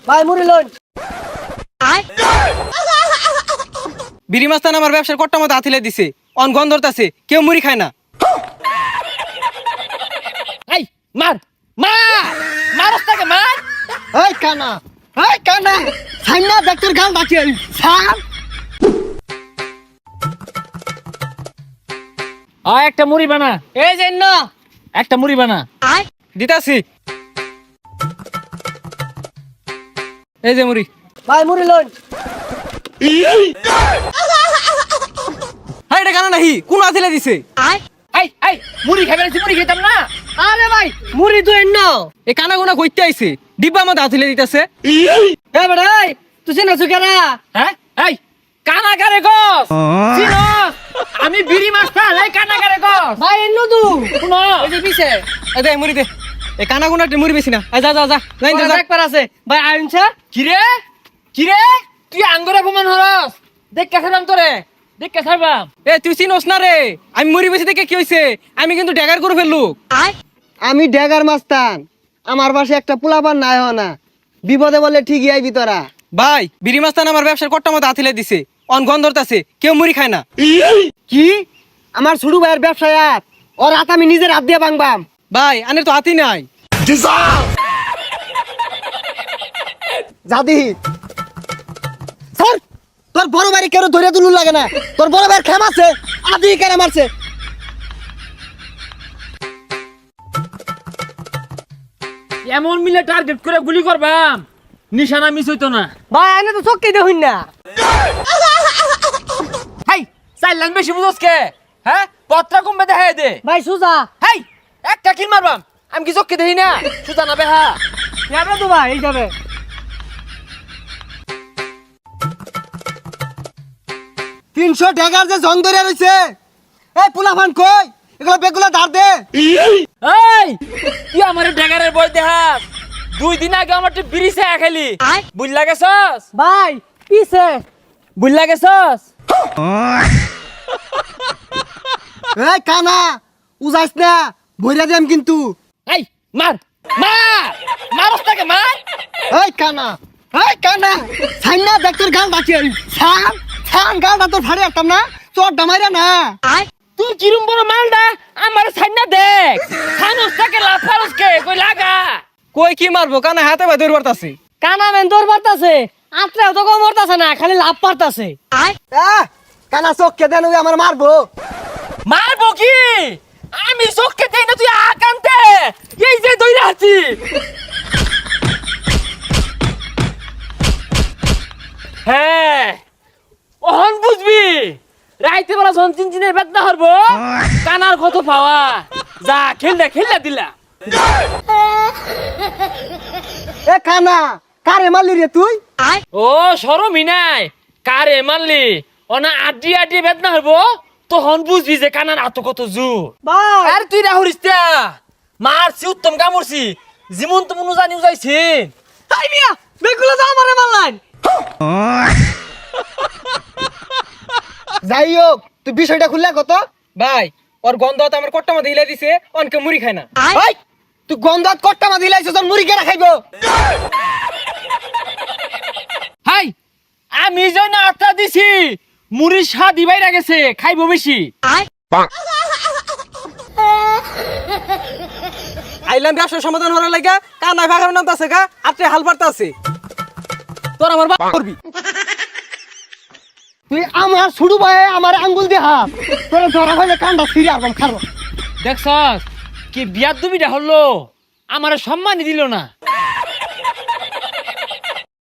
ভাই মুড়ি লন। বিড়ি মাস্তান আমার ব্যবসার কট্টা মতো হাতিলে দিছে, অন গন্ধ ধরতাছে, কেউ মুড়ি খায় না। এই মার মার মারস্তাকে মার। এই কানা, এই কানা, সাইনা ডাক্তার গাল ডাকে সার। একটা মুড়ি বানা, এই যে না একটা মুড়ি বানা। দিতাছি, এই যে মুড়ি। ভাই মুড়ি লন। হ্যাঁ এটা কেন নাহি, কোন হাতিলে দিছে? এই এই মুড়ি খাবে না, মুড়ি খেতাম না। আরে ভাই মুড়ি তো এন্ন। এ কানা গোনা কইতে আইছে, ডিব্বা মতো হাতিলে দিতেছে। এ বেটা এই তুই চেনা সুকেরা? হ্যাঁ এই কানাকারে গস চিনস? আমি বিড়ি মাস্টার, এই কানাকারে গস। ভাই এন্ন তু শুনো ওই যে পিছে এই দে মুড়ি দে, এ কানা গোনা মুড়ি বেশি না। এই যা যা যা, লাইন যা যা। একবার আছে ভাই আইন স্যার। কিরে কিরে তুই আঙ্গুরে অপমান হরস? দেখ কেসাবাম তোরে, দেখ কেসাবাম। এ তুই চিনস না রে, আমি মুড়ি বেশি দেখে কি হইছে, আমি কিন্তু ড্যাগার করে ফেললু। আমি ড্যাগার মাস্তান, আমার পাশে একটা পোলাপান নাই না, বিপদে বলে ঠিকই আইবি তোরা। ভাই বিড়ি মাস্তান আমার ব্যবসার কট্টা মতো হাতিলে দিছে, অন গন্ধ ধরতাছে, কেউ মুড়ি খায় না। কি আমার ছোট ভাইয়ের ব্যবসায় আর ওর হাত আমি নিজের হাত দিয়ে ভাঙবাম। ভাই আনের তো হাতি নাই। জাদি স্যার, তোর বড় ভাই কেন ধরে তুলু লাগে না? তোর বড় ভাইয়ের খেম আছে, আদি কেন মারছে? এমন মিলে টার্গেট করে গুলি করবাম, নিশানা মিস হইতো না। ভাই আইনে তো চক্কি দেখুন না। হাই চার লাইন বেশি বুঝোস কে? হ্যাঁ পত্রা কমবে দেখাই দে। ভাই সুজা হাই একটা কিল মারবাম, আমি কি চোখকে দেখি না? সুজা না বেহা। যাবে তো ভাই, এই যাবে। 300 ড্যাগার যে জং ধরে রইছে, এই পোলাপান কই এগুলো বেগুলা ধার দে। এই তুই আমার ড্যাগারের বই দেখাস? 2 দিন আগে আমার বিড়ি চা খেলি, বুঝলা গেছস? ভাই পিছে বুঝলা গেছস? এই কানা উজাইস না, ভইরা দেম কিন্তু। এই মার মার মারস্তাকে মার। এই কানা, এই কানা, সাইনা ডাক্তার গাল ডাকে সার। সার গালটা তোর ফাড়ে আসতাম না, তোর ডামাইরা না। তুই কিরম বড় মালডা আমার সাইনা দেখ। সানস্তাকে লাফারসকে কই লাগা। কই কি মারবো, কানা হাতে ভাই দৌড় বাড়তাছে। কানা মেন তোর পারতাছে, আত্রাও তো কম মরতাছে না, খালি লাভ পারতাছে। কানা চোখকে দেন, ওই আমার মারবো। মারবো কি? আমি চোখকে দেই না, তুই আকান্তে এই যে দইরা আছি। হ্যাঁ ওহন বুঝবি, রাইতে বেলা যখন চিনচিনের বেদনা হরবো, কানার কত পাওয়া। যা খেললা খেললা দিলা। এ কানা কারে মারলি রে তুই? ও শরমই নাই, কারে মারলি? অনা আড্ডি আড্ডি বেদনা হরবো, তখন বুঝবি যে কানার আত কত জোর। ভাই আর তুই রাহুরিস তা মারছি, উত্তম কামড়ছি, যেমন তেমন জানি যাইছি। তাই মিয়া বেগুলা তো আমারে মারলান। যাই হোক তুই বিষয়টা খুললা কত? ভাই ওর গন্ধ তো আমার কট্টা মতো হিলে দিছে, অনকে মুড়ি খায় না। ভাই তুই গন্ধাত কট্টা মা দিলাইছ, তোর মুড়ি কেনা খাইবো? হাই আমি যেন আত্মা দিছি, মুড়ির স্বাদ বাইরা গেছে, খাইবো বেশি। আইলাম ব্যবসার সমাধান হওয়ার লাগা, কানা ভাগার নাম আছে গা, আত্রে হাল পারতা আছে। তোর আমার বাপ করবি। তুই আমার ছুড়ু ভাই আমার আঙ্গুল দিয়ে হাত, তোর ধরা হইলে কান্ডা ফিরে আসবাম খারো। দেখছস কি বিয়ার দুবিটা হলো, আমার সম্মানই দিল না।